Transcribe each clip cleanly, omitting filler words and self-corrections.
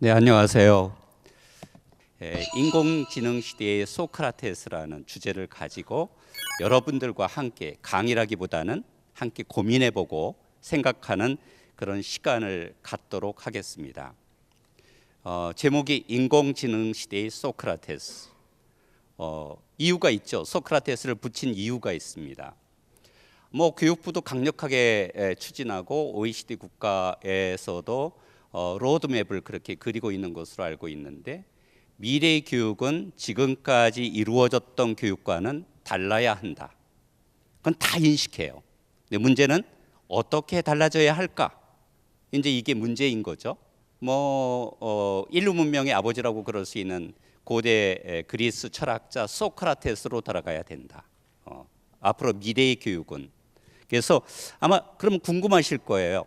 네, 안녕하세요. 인공지능 시대의 소크라테스라는 주제를 가지고 여러분들과 함께 강의라기보다는 함께 고민해보고 생각하는 그런 시간을 갖도록 하겠습니다. 제목이 인공지능 시대의 소크라테스. 이유가 있죠. 소크라테스를 붙인 이유가 있습니다. 교육부도 강력하게 추진하고 OECD 국가에서도 로드맵을 그렇게 그리고 있는 것으로 알고 있는데, 미래의 교육은 지금까지 이루어졌던 교육과는 달라야 한다. 그건 다 인식해요. 근데 문제는 어떻게 달라져야 할까? 이제 이게 문제인 거죠. 인류 문명의 아버지라고 그럴 수 있는 고대 그리스 철학자 소크라테스로 돌아가야 된다. 앞으로 미래의 교육은. 그래서 아마 그럼 궁금하실 거예요.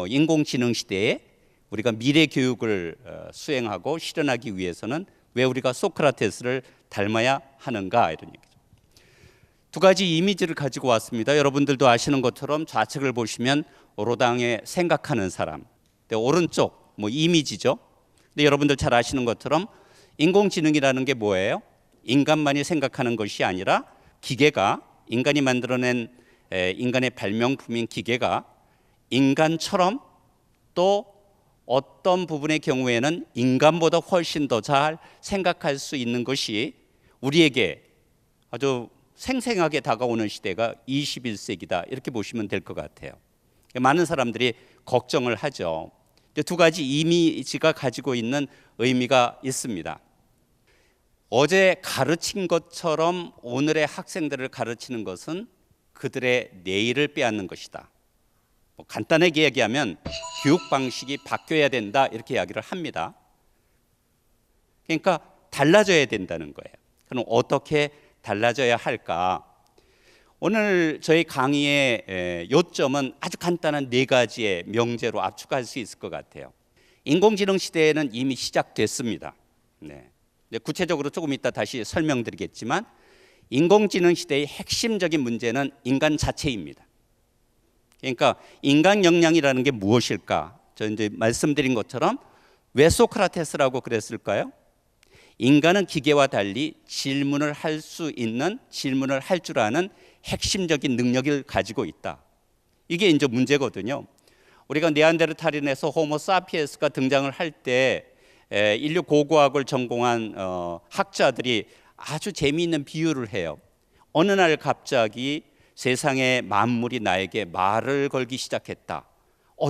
인공지능 시대에 우리가 미래 교육을 수행하고 실현하기 위해서는 왜 우리가 소크라테스를 닮아야 하는가, 이런 얘기죠. 두 가지 이미지를 가지고 왔습니다. 여러분들도 아시는 것처럼 좌측을 보시면 오로당에 생각하는 사람, 오른쪽 이미지죠. 근데 여러분들 잘 아시는 것처럼 인공지능이라는 게 뭐예요? 인간만이 생각하는 것이 아니라 기계가, 인간이 만들어낸 인간의 발명품인 기계가 인간처럼 또 어떤 부분의 경우에는 인간보다 훨씬 더 잘 생각할 수 있는 것이 우리에게 아주 생생하게 다가오는 시대가 21세기다, 이렇게 보시면 될 것 같아요. 많은 사람들이 걱정을 하죠. 두 가지 이미지가 가지고 있는 의미가 있습니다. 어제 가르친 것처럼 오늘의 학생들을 가르치는 것은 그들의 내일을 빼앗는 것이다. 간단하게 얘기하면 교육 방식이 바뀌어야 된다, 이렇게 이야기를 합니다. 그러니까 달라져야 된다는 거예요. 그럼 어떻게 달라져야 할까? 오늘 저희 강의의 요점은 아주 간단한 네 가지의 명제로 압축할 수 있을 것 같아요. 인공지능 시대에는 이미 시작됐습니다. 구체적으로 조금 이따 다시 설명드리겠지만, 인공지능 시대의 핵심적인 문제는 인간 자체입니다. 그러니까 인간 역량이라는 게 무엇일까? 저 이제 말씀드린 것처럼 왜 소크라테스라고 그랬을까요? 인간은 기계와 달리 질문을 할 수 있는, 질문을 할 줄 아는 핵심적인 능력을 가지고 있다. 이게 이제 문제거든요. 우리가 네안데르탈인에서 호모 사피엔스가 등장을 할 때 인류 고고학을 전공한 학자들이 아주 재미있는 비유를 해요. 어느 날 갑자기 세상의 만물이 나에게 말을 걸기 시작했다.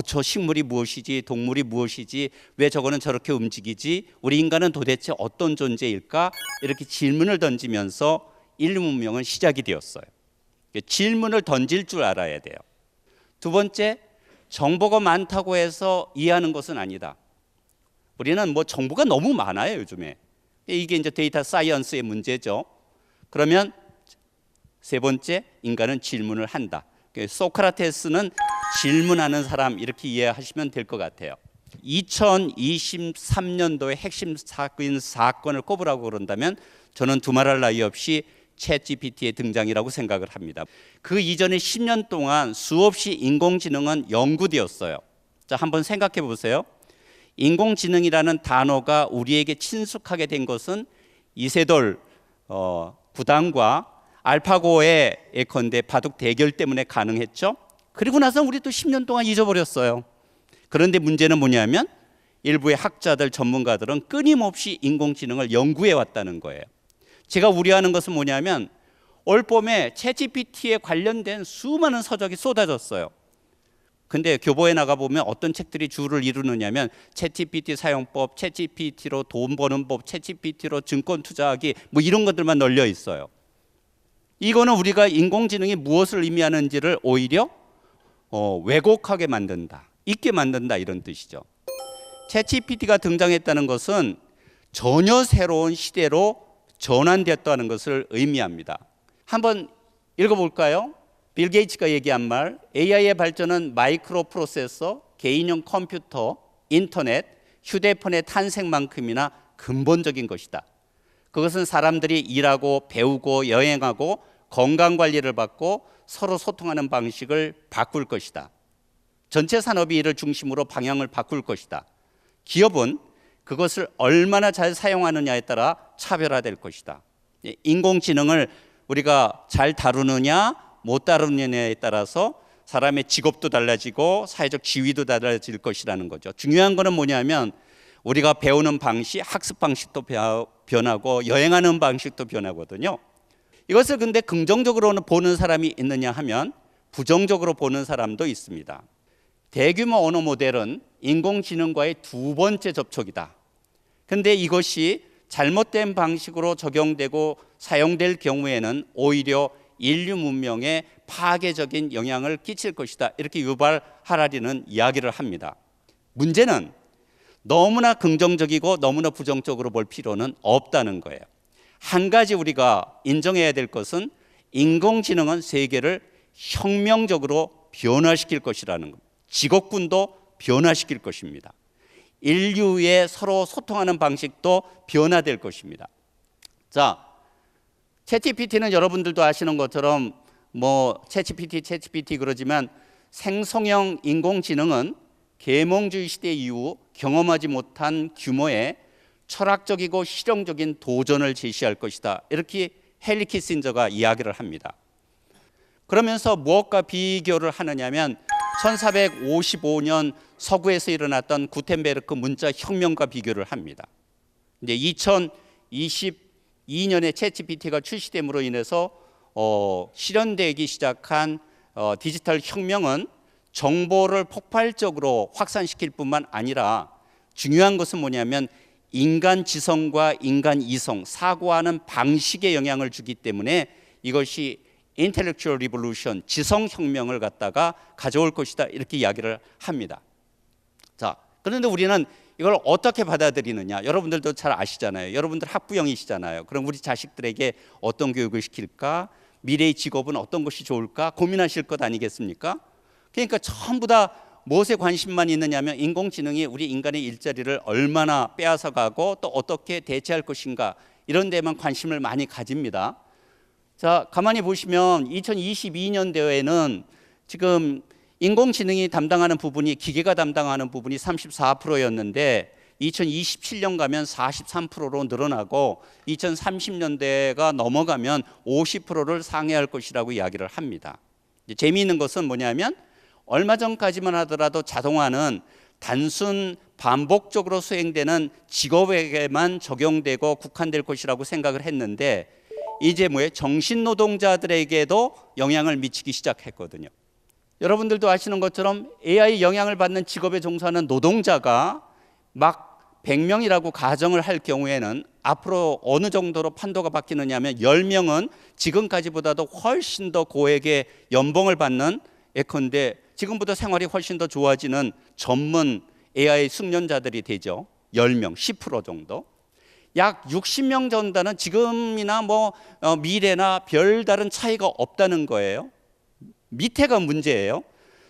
저 식물이 무엇이지, 동물이 무엇이지, 왜 저거는 저렇게 움직이지, 우리 인간은 도대체 어떤 존재일까? 이렇게 질문을 던지면서 인류 문명은 시작이 되었어요. 질문을 던질 줄 알아야 돼요. 두 번째, 정보가 많다고 해서 이해하는 것은 아니다. 우리는 정보가 너무 많아요, 요즘에. 이게 이제 데이터 사이언스의 문제죠. 그러면 세 번째, 인간은 질문을 한다. 소크라테스는 질문하는 사람, 이렇게 이해하시면 될 것 같아요. 2023년도의 핵심 사건을 꼽으라고 그런다면 저는 두말할 나위 없이 챗GPT의 등장이라고 생각을 합니다. 그 이전에 10년 동안 수없이 인공지능은 연구되었어요. 자, 한번 생각해 보세요. 인공지능이라는 단어가 우리에게 친숙하게 된 것은 이세돌 구단과 알파고의 예컨대 바둑 대결 때문에 가능했죠. 그리고 나서 우리 또 10년 동안 잊어버렸어요. 그런데 문제는 뭐냐면 일부의 학자들, 전문가들은 끊임없이 인공지능을 연구해 왔다는 거예요. 제가 우려하는 것은 뭐냐면 올 봄에 챗GPT에 관련된 수많은 서적이 쏟아졌어요. 근데 교보에 나가보면 어떤 책들이 주를 이루느냐면 챗GPT 사용법, 챗GPT로 돈 버는 법, 챗GPT로 증권 투자하기, 이런 것들만 널려 있어요. 이거는 우리가 인공지능이 무엇을 의미하는지를 오히려 왜곡하게 만든다, 잊게 만든다, 이런 뜻이죠. 챗GPT가 등장했다는 것은 전혀 새로운 시대로 전환되었다는 것을 의미합니다. 한번 읽어볼까요? 빌 게이츠가 얘기한 말, AI의 발전은 마이크로 프로세서, 개인용 컴퓨터, 인터넷, 휴대폰의 탄생만큼이나 근본적인 것이다. 그것은 사람들이 일하고 배우고 여행하고 건강관리를 받고 서로 소통하는 방식을 바꿀 것이다. 전체 산업이 이를 중심으로 방향을 바꿀 것이다. 기업은 그것을 얼마나 잘 사용하느냐에 따라 차별화될 것이다. 인공지능을 우리가 잘 다루느냐 못 다루느냐에 따라서 사람의 직업도 달라지고 사회적 지위도 달라질 것이라는 거죠. 중요한 거는 뭐냐면 우리가 배우는 방식, 학습 방식도 변하고 여행하는 방식도 변하거든요. 이것을 근데 긍정적으로 보는 사람이 있느냐 하면 부정적으로 보는 사람도 있습니다. 대규모 언어 모델은 인공지능과의 두 번째 접촉이다. 근데 이것이 잘못된 방식으로 적용되고 사용될 경우에는 오히려 인류 문명에 파괴적인 영향을 끼칠 것이다. 이렇게 유발 하라리는 이야기를 합니다. 문제는 너무나 긍정적이고 너무나 부정적으로 볼 필요는 없다는 거예요. 한 가지 우리가 인정해야 될 것은 인공지능은 세계를 혁명적으로 변화시킬 것이라는 것. 직업군도 변화시킬 것입니다. 인류의 서로 소통하는 방식도 변화될 것입니다. 자, 챗GPT는 여러분들도 아시는 것처럼 챗GPT 그러지만 생성형 인공지능은 계몽주의 시대 이후 경험하지 못한 규모의 철학적이고 실용적인 도전을 제시할 것이다. 이렇게 헨리 키신저가 이야기를 합니다. 그러면서 무엇과 비교를 하느냐면 1455년 서구에서 일어났던 구텐베르크 문자 혁명과 비교를 합니다. 이제 2022년에 챗GPT가 출시됨으로 인해서 실현되기 시작한 디지털 혁명은 정보를 폭발적으로 확산시킬 뿐만 아니라 중요한 것은 뭐냐면 인간 지성과 인간 이성, 사고하는 방식에 영향을 주기 때문에 이것이 intellectual revolution, 지성혁명을 갖다가 가져올 것이다. 이렇게 이야기를 합니다. 자, 그런데 우리는 이걸 어떻게 받아들이느냐? 여러분들도 잘 아시잖아요. 여러분들 학부형이시잖아요. 그럼 우리 자식들에게 어떤 교육을 시킬까? 미래의 직업은 어떤 것이 좋을까? 고민하실 것 아니겠습니까? 그러니까 전부 다 무엇에 관심만 있느냐면 인공지능이 우리 인간의 일자리를 얼마나 빼앗아가고 또 어떻게 대체할 것인가 이런 데만 관심을 많이 가집니다. 자, 가만히 보시면 2022년도에는 지금 인공지능이 담당하는 부분이 기계가 담당하는 부분이 34%였는데 2027년 가면 43%로 늘어나고 2030년대가 넘어가면 50%를 상회할 것이라고 이야기를 합니다. 재미있는 것은 뭐냐면 얼마 전까지만 하더라도 자동화는 단순 반복적으로 수행되는 직업에게만 적용되고 국한될 것이라고 생각을 했는데 이제 정신노동자들에게도 영향을 미치기 시작했거든요. 여러분들도 아시는 것처럼 AI 영향을 받는 직업에 종사하는 노동자가 막 100명이라고 가정을 할 경우에는 앞으로 어느 정도로 판도가 바뀌느냐 하면 10명은 지금까지보다도 훨씬 더 고액의 연봉을 받는 예컨대 지금보다 생활이 훨씬 더 좋아지는 전문 AI 숙련자들이 되죠. 10명, 10% 정도. 약 60명 정도는 지금이나 미래나 별다른 차이가 없다는 거예요. 밑에가 문제예요.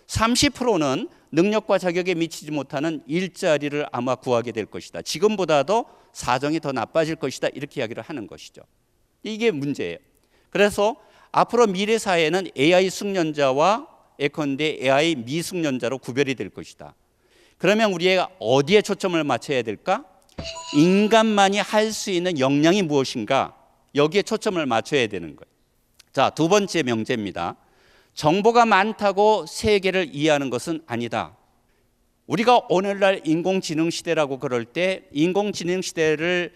30%는 능력과 자격에 미치지 못하는 일자리를 아마 구하게 될 것이다. 지금보다도 사정이 더 나빠질 것이다. 이렇게 이야기를 하는 것이죠. 이게 문제예요. 그래서 앞으로 미래 사회는 AI 숙련자와 예컨대 AI 미숙련자로 구별이 될 것이다. 그러면 우리가 어디에 초점을 맞춰야 될까? 인간만이 할 수 있는 역량이 무엇인가? 여기에 초점을 맞춰야 되는 거예요. 자, 두 번째 명제입니다. 정보가 많다고 세계를 이해하는 것은 아니다. 우리가 오늘날 인공지능 시대라고 그럴 때 인공지능 시대를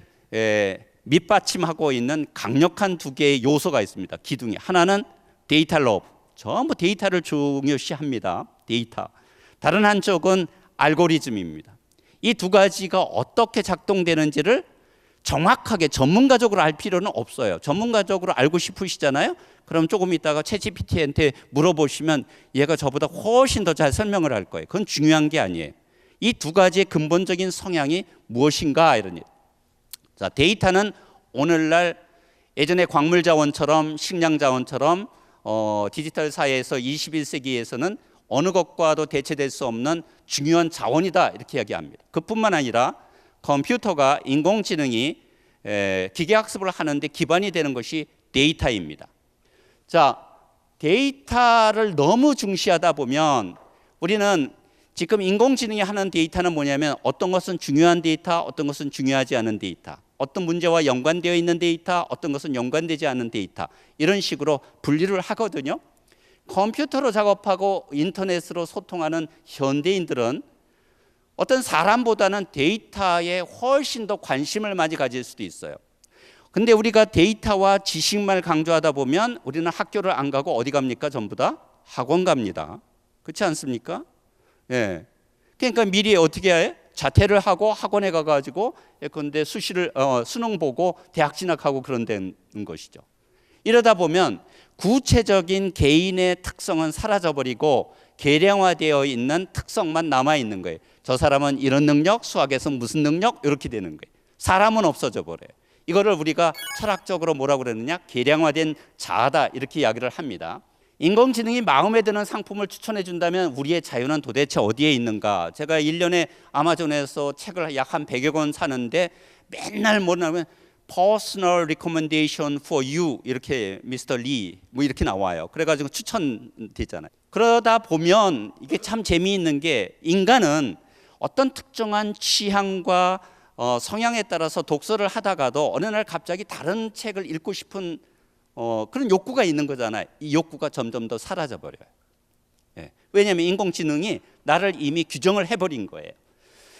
밑받침하고 있는 강력한 두 개의 요소가 있습니다. 기둥이. 하나는 데이터 러브. 전부 데이터를 중요시합니다. 데이터. 다른 한쪽은 알고리즘입니다. 이 두 가지가 어떻게 작동되는지를 정확하게 전문가적으로 알 필요는 없어요. 전문가적으로 알고 싶으시잖아요. 그럼 조금 있다가 챗GPT한테 물어보시면 얘가 저보다 훨씬 더 잘 설명을 할 거예요. 그건 중요한 게 아니에요. 이 두 가지의 근본적인 성향이 무엇인가 이런 일. 자, 데이터는 오늘날 예전에 광물자원처럼 식량자원처럼 디지털 사회에서 21세기에서는 어느 것과도 대체될 수 없는 중요한 자원이다 이렇게 이야기합니다. 그뿐만 아니라 컴퓨터가 인공지능이 기계학습을 하는데 기반이 되는 것이 데이터입니다. 자, 데이터를 너무 중시하다 보면 우리는 지금 인공지능이 하는 데이터는 뭐냐면 어떤 것은 중요한 데이터, 어떤 것은 중요하지 않은 데이터, 어떤 문제와 연관되어 있는 데이터, 어떤 것은 연관되지 않은 데이터, 이런 식으로 분리를 하거든요. 컴퓨터로 작업하고 인터넷으로 소통하는 현대인들은 어떤 사람보다는 데이터에 훨씬 더 관심을 많이 가질 수도 있어요. 근데 우리가 데이터와 지식만 강조하다 보면 우리는 학교를 안 가고 어디 갑니까? 전부 다 학원 갑니다. 그렇지 않습니까? 예. 그러니까 미리 어떻게 해? 자퇴를 하고 학원에 가가지고 예컨대 수능 보고 대학 진학하고 그런 데는 것이죠. 이러다 보면 구체적인 개인의 특성은 사라져버리고 계량화되어 있는 특성만 남아 있는 거예요. 저 사람은 이런 능력, 수학에서 무슨 능력, 이렇게 되는 거예요. 사람은 없어져 버려요. 이거를 우리가 철학적으로 뭐라고 그러느냐? 계량화된 자아다, 이렇게 이야기를 합니다. 인공지능이 마음에 드는 상품을 추천해 준다면 우리의 자유는 도대체 어디에 있는가? 제가 1년에 아마존에서 책을 약 한 100여 권 사는데 맨날 뭐냐면 Personal recommendation for you, 이렇게 미스터 리 뭐 이렇게 나와요. 그래가지고 추천되잖아요. 그러다 보면 이게 참 재미있는 게 인간은 어떤 특정한 취향과 성향에 따라서 독서를 하다가도 어느 날 갑자기 다른 책을 읽고 싶은 그런 욕구가 있는 거잖아요. 이 욕구가 점점 더 사라져 버려요. 예. 왜냐하면 인공지능이 나를 이미 규정을 해버린 거예요.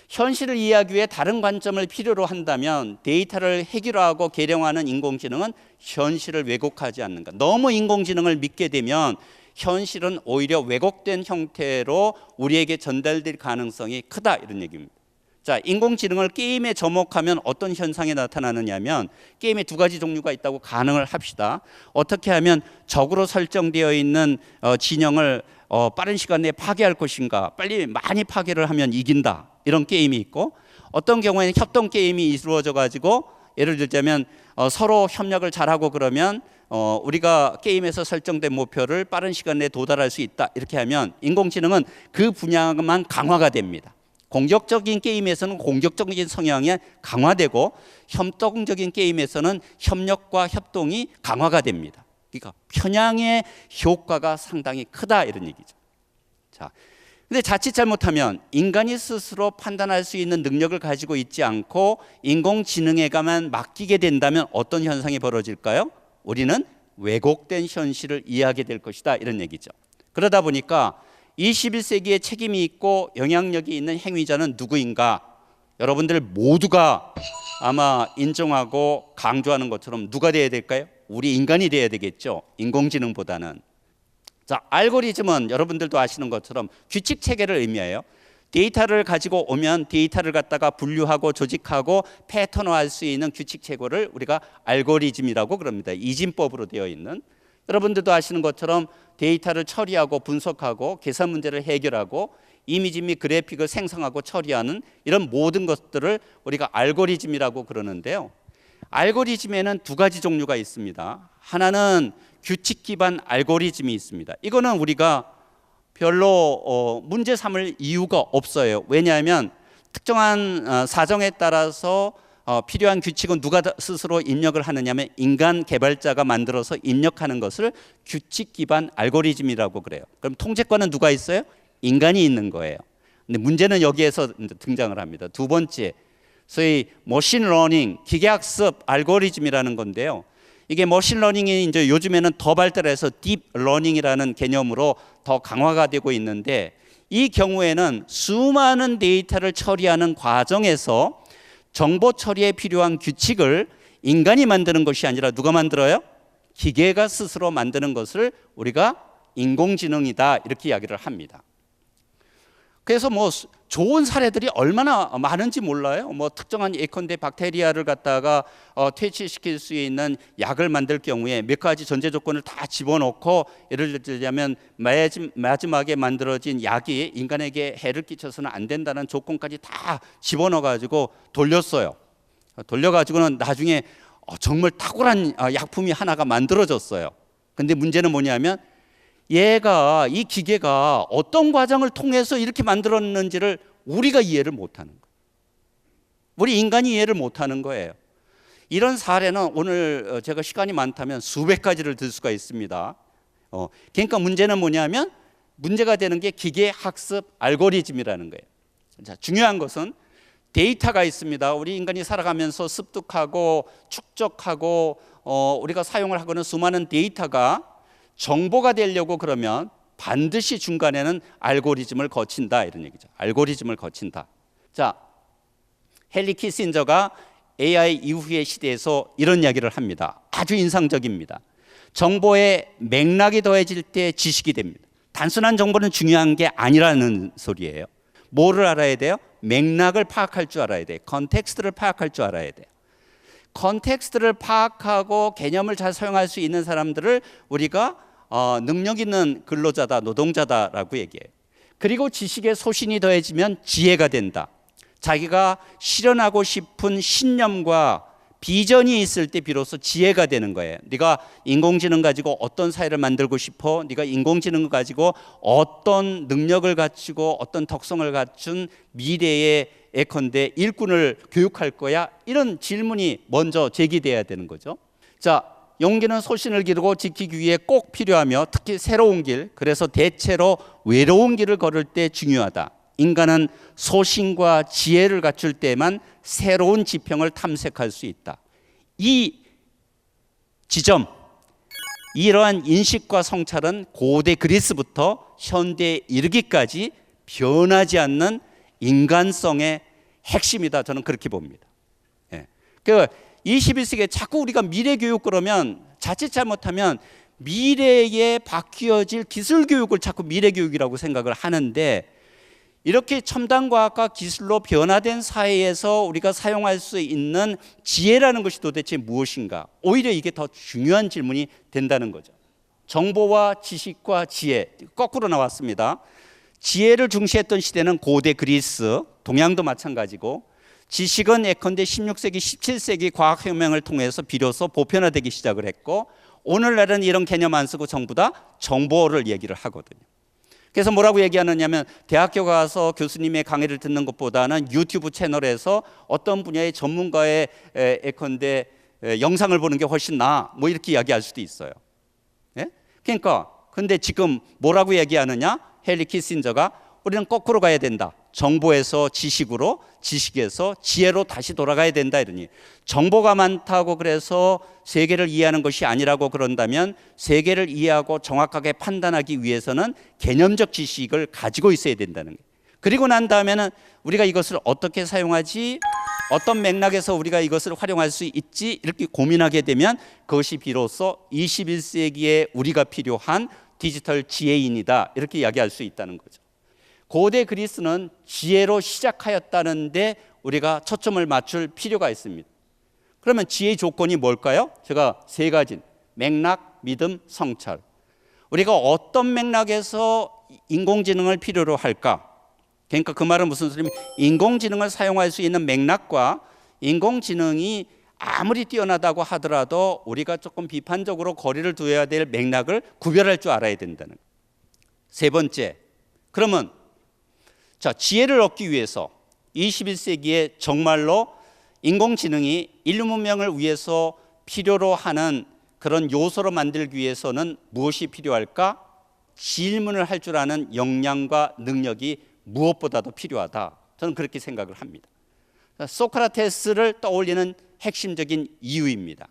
현실을 이해하기 위해 다른 관점을 필요로 한다면 데이터를 해결하고 계량하는 인공지능은 현실을 왜곡하지 않는가. 너무 인공지능을 믿게 되면 현실은 오히려 왜곡된 형태로 우리에게 전달될 가능성이 크다, 이런 얘기입니다. 자, 인공지능을 게임에 접목하면 어떤 현상이 나타나느냐면 게임에 두 가지 종류가 있다고 가정을 합시다. 어떻게 하면 적으로 설정되어 있는 진영을 빠른 시간 내에 파괴할 것인가, 빨리 많이 파괴를 하면 이긴다, 이런 게임이 있고, 어떤 경우에는 협동 게임이 이루어져 가지고 예를 들자면 서로 협력을 잘하고 그러면 우리가 게임에서 설정된 목표를 빠른 시간 내에 도달할 수 있다, 이렇게 하면 인공지능은 그 분야만 강화가 됩니다. 공격적인 게임에서는 공격적인 성향이 강화되고 협동적인 게임에서는 협력과 협동이 강화가 됩니다. 그러니까 편향의 효과가 상당히 크다, 이런 얘기죠. 자, 근데 자칫 잘못하면 인간이 스스로 판단할 수 있는 능력을 가지고 있지 않고 인공지능에게만 맡기게 된다면 어떤 현상이 벌어질까요? 우리는 왜곡된 현실을 이해하게 될 것이다, 이런 얘기죠. 그러다 보니까 21세기에 책임이 있고 영향력이 있는 행위자는 누구인가? 여러분들 모두가 아마 인정하고 강조하는 것처럼 누가 돼야 될까요? 우리 인간이 돼야 되겠죠. 인공지능보다는. 자, 알고리즘은 여러분들도 아시는 것처럼 규칙 체계를 의미해요. 데이터를 가지고 오면 데이터를 갖다가 분류하고 조직하고 패턴화할 수 있는 규칙 체계를 우리가 알고리즘이라고 그럽니다. 이진법으로 되어 있는. 여러분들도 아시는 것처럼 데이터를 처리하고 분석하고 계산 문제를 해결하고 이미지 및 그래픽을 생성하고 처리하는 이런 모든 것들을 우리가 알고리즘이라고 그러는데요. 알고리즘에는 두 가지 종류가 있습니다. 하나는 규칙 기반 알고리즘이 있습니다. 이거는 우리가 별로 문제 삼을 이유가 없어요. 왜냐하면 특정한 사정에 따라서 필요한 규칙은 누가 스스로 입력을 하느냐면 인간 개발자가 만들어서 입력하는 것을 규칙 기반 알고리즘이라고 그래요. 그럼 통제권은 누가 있어요? 인간이 있는 거예요. 근데 문제는 여기에서 등장을 합니다. 두 번째, 소위 머신 러닝, 기계학습 알고리즘이라는 건데요. 이게 머신 러닝이 이제 요즘에는 더 발달해서 딥 러닝이라는 개념으로 더 강화가 되고 있는데, 이 경우에는 수많은 데이터를 처리하는 과정에서 정보 처리에 필요한 규칙을 인간이 만드는 것이 아니라 누가 만들어요? 기계가 스스로 만드는 것을 우리가 인공지능이다, 이렇게 이야기를 합니다. 그래서 뭐 좋은 사례들이 얼마나 많은지 몰라요. 뭐 특정한 예컨대 박테리아를 갖다가 퇴치시킬 수 있는 약을 만들 경우에 몇 가지 전제 조건을 다 집어넣고, 예를 들자면 마지막에 만들어진 약이 인간에게 해를 끼쳐서는 안 된다는 조건까지 다 집어넣어 가지고 돌렸어요. 돌려가지고는 나중에 정말 탁월한 약품이 하나가 만들어졌어요. 근데 문제는 뭐냐면 얘가, 이 기계가 어떤 과정을 통해서 이렇게 만들었는지를 우리가 이해를 못하는 거예요. 우리 인간이 이해를 못하는 거예요. 이런 사례는 오늘 제가 시간이 많다면 수백 가지를 들 수가 있습니다. 그러니까 문제는 뭐냐면 문제가 되는 게 기계 학습 알고리즘이라는 거예요. 자, 중요한 것은 데이터가 있습니다. 우리 인간이 살아가면서 습득하고 축적하고 우리가 사용을 하고는 수많은 데이터가 정보가 되려고 그러면 반드시 중간에는 알고리즘을 거친다 이런 얘기죠. 알고리즘을 거친다. 자, 헨리 키신저가 AI 이후의 시대에서 이런 이야기를 합니다. 아주 인상적입니다. 정보의 맥락이 더해질 때 지식이 됩니다. 단순한 정보는 중요한 게 아니라는 소리예요. 뭐를 알아야 돼요? 맥락을 파악할 줄 알아야 돼요. 컨텍스트를 파악할 줄 알아야 돼요. 컨텍스트를 파악하고 개념을 잘 사용할 수 있는 사람들을 우리가 능력 있는 근로자다, 노동자다라고 얘기해요. 그리고 지식의 소신이 더해지면 지혜가 된다. 자기가 실현하고 싶은 신념과 비전이 있을 때 비로소 지혜가 되는 거예요. 네가 인공지능 가지고 어떤 사회를 만들고 싶어? 네가 인공지능을 가지고 어떤 능력을 갖추고 어떤 덕성을 갖춘 미래의 예컨대 일꾼을 교육할 거야? 이런 질문이 먼저 제기돼야 되는 거죠. 자, 용기는 소신을 기르고 지키기 위해 꼭 필요하며 특히 새로운 길, 그래서 대체로 외로운 길을 걸을 때 중요하다. 인간은 소신과 지혜를 갖출 때만 새로운 지평을 탐색할 수 있다. 이 지점, 이러한 인식과 성찰은 고대 그리스부터 현대에 이르기까지 변하지 않는 인간성의 핵심이다. 저는 그렇게 봅니다. 예. 그 21세기에 자꾸 우리가 미래 교육 그러면 자칫 잘못하면 미래에 바뀌어질 기술 교육을 자꾸 미래 교육이라고 생각을 하는데, 이렇게 첨단 과학과 기술로 변화된 사회에서 우리가 사용할 수 있는 지혜라는 것이 도대체 무엇인가? 오히려 이게 더 중요한 질문이 된다는 거죠. 정보와 지식과 지혜, 거꾸로 나왔습니다. 지혜를 중시했던 시대는 고대 그리스, 동양도 마찬가지고, 지식은 예컨대 16세기, 17세기 과학혁명을 통해서 비로소 보편화되기 시작을 했고, 오늘날은 이런 개념 안 쓰고 전부 다 정보를 얘기를 하거든요. 그래서 뭐라고 얘기하느냐면, 대학교 가서 교수님의 강의를 듣는 것보다는 유튜브 채널에서 어떤 분야의 전문가의 예컨대 영상을 보는 게 훨씬 나아, 뭐 이렇게 이야기할 수도 있어요. 예? 그러니까 근데 지금 뭐라고 얘기하느냐? 헨리 키신저가 우리는 거꾸로 가야 된다. 정보에서 지식으로, 지식에서 지혜로 다시 돌아가야 된다 이러니, 정보가 많다고 그래서 세계를 이해하는 것이 아니라고 그런다면, 세계를 이해하고 정확하게 판단하기 위해서는 개념적 지식을 가지고 있어야 된다는 거예요. 그리고 난 다음에는 우리가 이것을 어떻게 사용하지, 어떤 맥락에서 우리가 이것을 활용할 수 있지, 이렇게 고민하게 되면 그것이 비로소 21세기에 우리가 필요한 디지털 지혜인이다, 이렇게 이야기할 수 있다는 거죠. 고대 그리스는 지혜로 시작하였다는데 우리가 초점을 맞출 필요가 있습니다. 그러면 지혜의 조건이 뭘까요? 제가 세 가지: 맥락, 믿음, 성찰. 우리가 어떤 맥락에서 인공지능을 필요로 할까? 그러니까 그 말은 무슨 소리냐면, 인공지능을 사용할 수 있는 맥락과 인공지능이 아무리 뛰어나다고 하더라도 우리가 조금 비판적으로 거리를 두어야 될 맥락을 구별할 줄 알아야 된다는 거예요. 세 번째, 그러면 자, 지혜를 얻기 위해서 21세기에 정말로 인공지능이 인류 문명을 위해서 필요로 하는 그런 요소로 만들기 위해서는 무엇이 필요할까? 질문을 할 줄 아는 역량과 능력이 무엇보다도 필요하다. 저는 그렇게 생각을 합니다. 소크라테스를 떠올리는 핵심적인 이유입니다.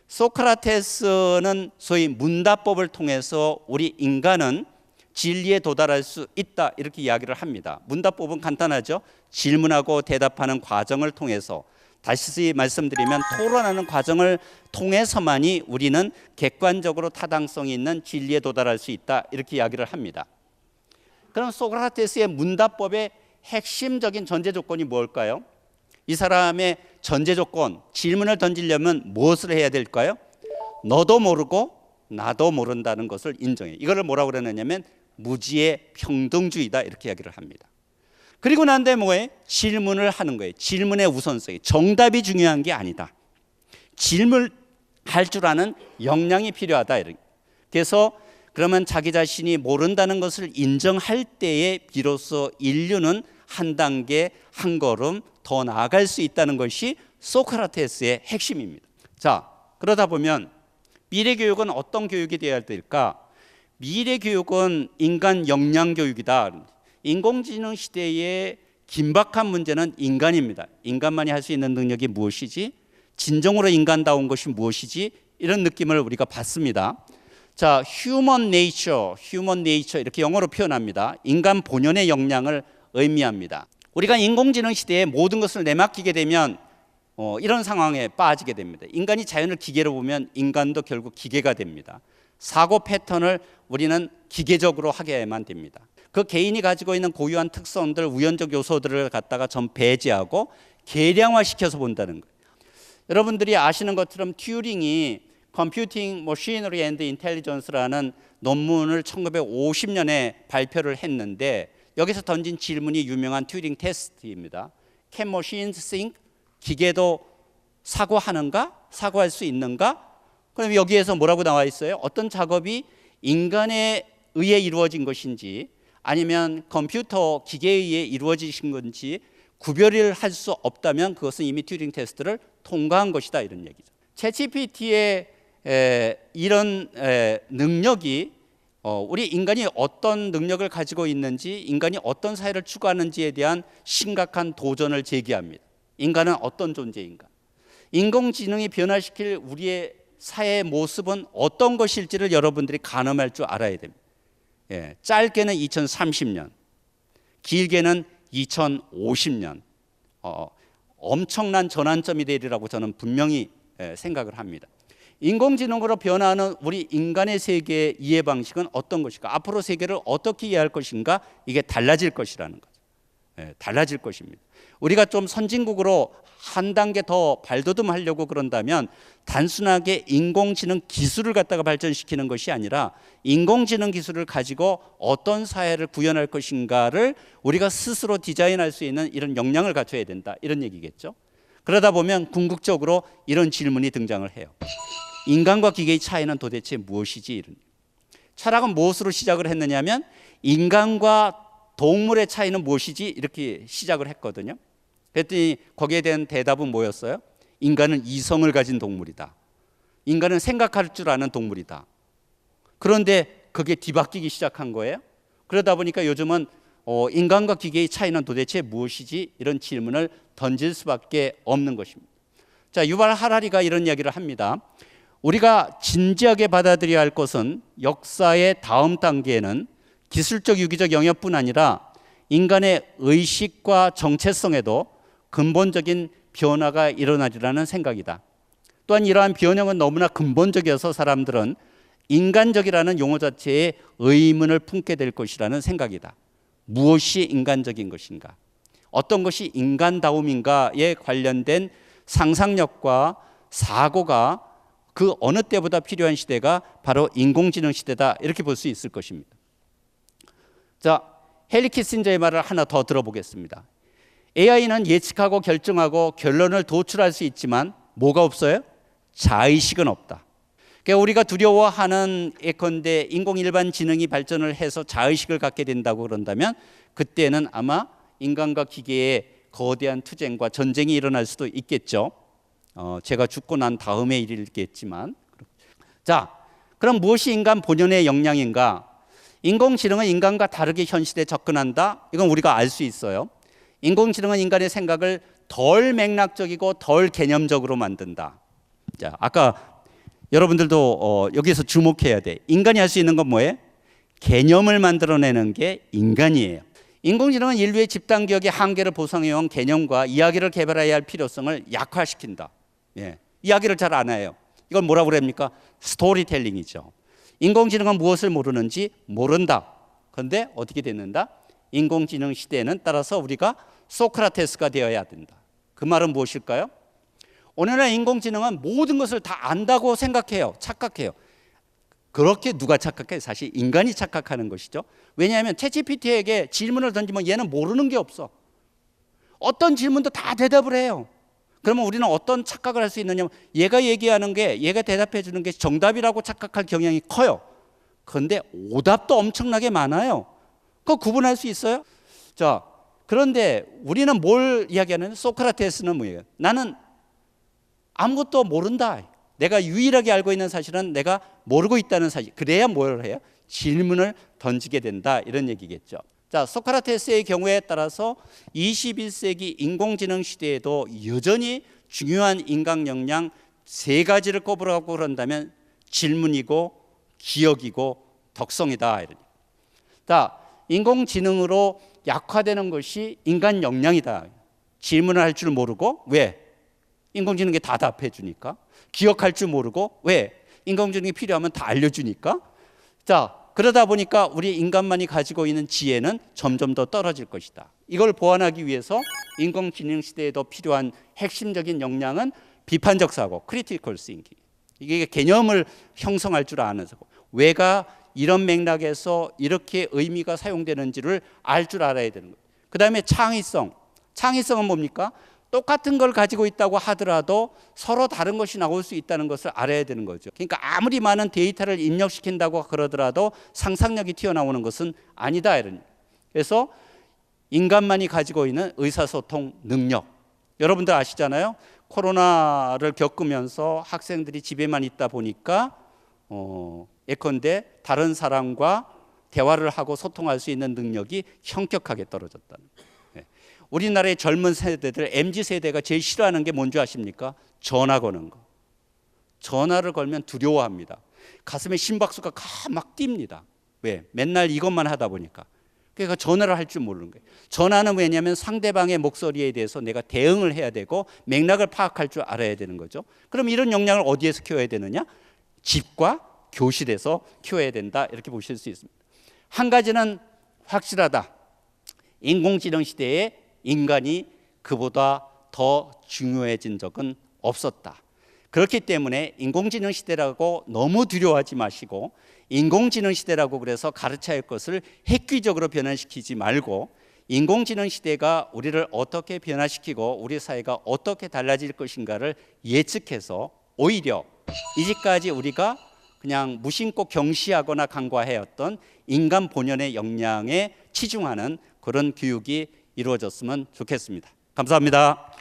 소크라테스는 소위 문답법을 통해서 우리 인간은 진리에 도달할 수 있다, 이렇게 이야기를 합니다. 문답법은 간단하죠. 질문하고 대답하는 과정을 통해서, 다시 말씀드리면 토론하는 과정을 통해서만이 우리는 객관적으로 타당성이 있는 진리에 도달할 수 있다, 이렇게 이야기를 합니다. 그럼 소크라테스의 문답법의 핵심적인 전제 조건이 뭘까요? 이 사람의 전제 조건, 질문을 던지려면 무엇을 해야 될까요? 너도 모르고 나도 모른다는 것을 인정해. 이거를 뭐라고 그러느냐면 무지의 평등주의다, 이렇게 이야기를 합니다. 그리고 난 다음에 뭐예요? 질문을 하는 거예요. 질문의 우선성이, 정답이 중요한 게 아니다. 질문할 줄 아는 역량이 필요하다. 그래서 그러면 자기 자신이 모른다는 것을 인정할 때에 비로소 인류는 한 단계, 한 걸음 더 나아갈 수 있다는 것이 소크라테스의 핵심입니다. 자, 그러다 보면 미래 교육은 어떤 교육이 되어야 될까? 미래 교육은 인간 역량 교육이다. 인공지능 시대의 긴박한 문제는 인간입니다. 인간만이 할 수 있는 능력이 무엇이지? 진정으로 인간다운 것이 무엇이지? 이런 느낌을 우리가 받습니다. 자, human nature 이렇게 영어로 표현합니다. 인간 본연의 역량을 의미합니다. 우리가 인공지능 시대에 모든 것을 내맡기게 되면 이런 상황에 빠지게 됩니다. 인간이 자연을 기계로 보면 인간도 결국 기계가 됩니다. 사고 패턴을 우리는 기계적으로 하게만 됩니다. 그 개인이 가지고 있는 고유한 특성들, 우연적 요소들을 갖다가 전 배제하고 계량화시켜서 본다는 거예요. 여러분들이 아시는 것처럼 튜링이 Computing Machinery and Intelligence라는 논문을 1950년에 발표를 했는데 여기서 던진 질문이 유명한 튜링 테스트입니다. Can machines think? 기계도 사고하는가? 사고할 수 있는가? 그럼 여기에서 뭐라고 나와 있어요? 어떤 작업이 인간에 의해 이루어진 것인지 아니면 컴퓨터 기계에 의해 이루어지신 건지 구별을 할 수 없다면 그것은 이미 튜링 테스트를 통과한 것이다, 이런 얘기죠. 챗GPT의 이런 능력이 우리 인간이 어떤 능력을 가지고 있는지, 인간이 어떤 사회를 추구하는지에 대한 심각한 도전을 제기합니다. 인간은 어떤 존재인가? 인공지능이 변화시킬 우리의 사회의 모습은 어떤 것일지를 여러분들이 가늠할 줄 알아야 됩니다. 짧게는 2030년, 길게는 2050년, 엄청난 전환점이 되리라고 저는 분명히 생각을 합니다. 인공지능으로 변화하는 우리 인간의 세계의 이해 방식은 어떤 것일까? 앞으로 세계를 어떻게 이해할 것인가? 이게 달라질 것이라는 거죠. 달라질 것입니다. 우리가 좀 선진국으로 한 단계 더 발돋움하려고 그런다면 단순하게 인공지능 기술을 갖다가 발전시키는 것이 아니라 인공지능 기술을 가지고 어떤 사회를 구현할 것인가를 우리가 스스로 디자인할 수 있는 이런 역량을 갖춰야 된다, 이런 얘기겠죠. 그러다 보면 궁극적으로 이런 질문이 등장을 해요. 인간과 기계의 차이는 도대체 무엇이지? 이런. 철학은 무엇으로 시작을 했느냐면 인간과 동물의 차이는 무엇이지? 이렇게 시작을 했거든요. 그랬더니 거기에 대한 대답은 뭐였어요? 인간은 이성을 가진 동물이다. 인간은 생각할 줄 아는 동물이다. 그런데 그게 뒤바뀌기 시작한 거예요. 그러다 보니까 요즘은 인간과 기계의 차이는 도대체 무엇이지? 이런 질문을 던질 수밖에 없는 것입니다. 자, 유발 하라리가 이런 이야기를 합니다. 우리가 진지하게 받아들여야 할 것은 역사의 다음 단계에는 기술적 유기적 영역뿐 아니라 인간의 의식과 정체성에도 근본적인 변화가 일어나리라는 생각이다. 또한 이러한 변형은 너무나 근본적이어서 사람들은 인간적이라는 용어 자체에 의문을 품게 될 것이라는 생각이다. 무엇이 인간적인 것인가? 어떤 것이 인간다움인가에 관련된 상상력과 사고가 그 어느 때보다 필요한 시대가 바로 인공지능 시대다, 이렇게 볼 수 있을 것입니다. 자, 헨리 키신저의 말을 하나 더 들어보겠습니다. AI는 예측하고 결정하고 결론을 도출할 수 있지만 뭐가 없어요? 자의식은 없다. 그러니까 우리가 두려워하는 예컨대 인공 일반 지능이 발전을 해서 자의식을 갖게 된다고 그런다면 그때는 아마 인간과 기계의 거대한 투쟁과 전쟁이 일어날 수도 있겠죠. 제가 죽고 난 다음의 일이겠지만. 자, 그럼 무엇이 인간 본연의 역량인가? 인공지능은 인간과 다르게 현실에 접근한다. 이건 우리가 알 수 있어요. 인공지능은 인간의 생각을 덜 맥락적이고 덜 개념적으로 만든다. 자, 아까 여러분들도 여기서 주목해야 돼. 인간이 할 수 있는 건 뭐예요? 개념을 만들어내는 게 인간이에요. 인공지능은 인류의 집단 기억의 한계를 보상해온 개념과 이야기를 개발해야 할 필요성을 약화시킨다. 이야기를 잘 안 해요. 이걸 뭐라고 그럽니까? 스토리텔링이죠. 인공지능은 무엇을 모르는지 모른다. 그런데 어떻게 됐는가? 인공지능 시대에는 따라서 우리가 소크라테스가 되어야 된다. 그 말은 무엇일까요? 오늘날 인공지능은 모든 것을 다 안다고 생각해요. 착각해요. 그렇게 누가 착각해? 사실 인간이 착각하는 것이죠. 왜냐하면 챗GPT에게 질문을 던지면 얘는 모르는 게 없어. 어떤 질문도 다 대답을 해요. 그러면 우리는 어떤 착각을 할 수 있느냐면 얘가 얘기하는 게, 얘가 대답해 주는 게 정답이라고 착각할 경향이 커요. 그런데 오답도 엄청나게 많아요. 그거 구분할 수 있어요? 자, 그런데 우리는 뭘 이야기하는? 소크라테스는 뭐예요? 나는 아무것도 모른다. 내가 유일하게 알고 있는 사실은 내가 모르고 있다는 사실. 그래야 뭘 해요? 질문을 던지게 된다, 이런 얘기겠죠. 자, 소크라테스의 경우에 따라서 21세기 인공지능 시대에도 여전히 중요한 인간 역량 세 가지를 꼽으라고 그런다면 질문이고 기억이고 덕성이다. 자, 인공지능으로 약화되는 것이 인간 역량이다. 질문을 할 줄 모르고, 왜? 인공지능이 다 답해 주니까. 기억할 줄 모르고, 왜? 인공지능이 필요하면 다 알려주니까. 자, 그러다 보니까 우리 인간만이 가지고 있는 지혜는 점점 더 떨어질 것이다. 이걸 보완하기 위해서 인공지능 시대에도 필요한 핵심적인 역량은 비판적 사고, 크리티컬 싱킹. 이게 개념을 형성할 줄 아는 사고, 왜가 이런 맥락에서 이렇게 의미가 사용되는지를 알 줄 알아야 되는 거예요. 그 다음에 창의성. 창의성은 뭡니까? 똑같은 걸 가지고 있다고 하더라도 서로 다른 것이 나올 수 있다는 것을 알아야 되는 거죠. 그러니까 아무리 많은 데이터를 입력시킨다고 그러더라도 상상력이 튀어나오는 것은 아니다, 이런. 그래서 인간만이 가지고 있는 의사소통 능력. 여러분들 아시잖아요. 코로나를 겪으면서 학생들이 집에만 있다 보니까 예컨대 다른 사람과 대화를 하고 소통할 수 있는 능력이 현격하게 떨어졌다는 거예요. 우리나라의 젊은 세대들, MZ세대가 제일 싫어하는 게 뭔지 아십니까? 전화 거는 거. 전화를 걸면 두려워합니다. 가슴에 심박수가 막 뜁니다. 왜? 맨날 이것만 하다 보니까. 그러니까 전화를 할 줄 모르는 거예요. 전화는 왜냐하면 상대방의 목소리에 대해서 내가 대응을 해야 되고 맥락을 파악할 줄 알아야 되는 거죠. 그럼 이런 역량을 어디에서 키워야 되느냐? 집과 교실에서 키워야 된다, 이렇게 보실 수 있습니다. 한 가지는 확실하다. 인공지능 시대에 인간이 그보다 더 중요해진 적은 없었다. 그렇기 때문에 인공지능 시대라고 너무 두려워하지 마시고, 인공지능 시대라고 그래서 가르쳐야 할 것을 획기적으로 변화시키지 말고, 인공지능 시대가 우리를 어떻게 변화시키고 우리 사회가 어떻게 달라질 것인가를 예측해서 오히려 이제까지 우리가 그냥 무심코 경시하거나 간과해왔던 인간 본연의 역량에 치중하는 그런 교육이 이루어졌으면 좋겠습니다. 감사합니다.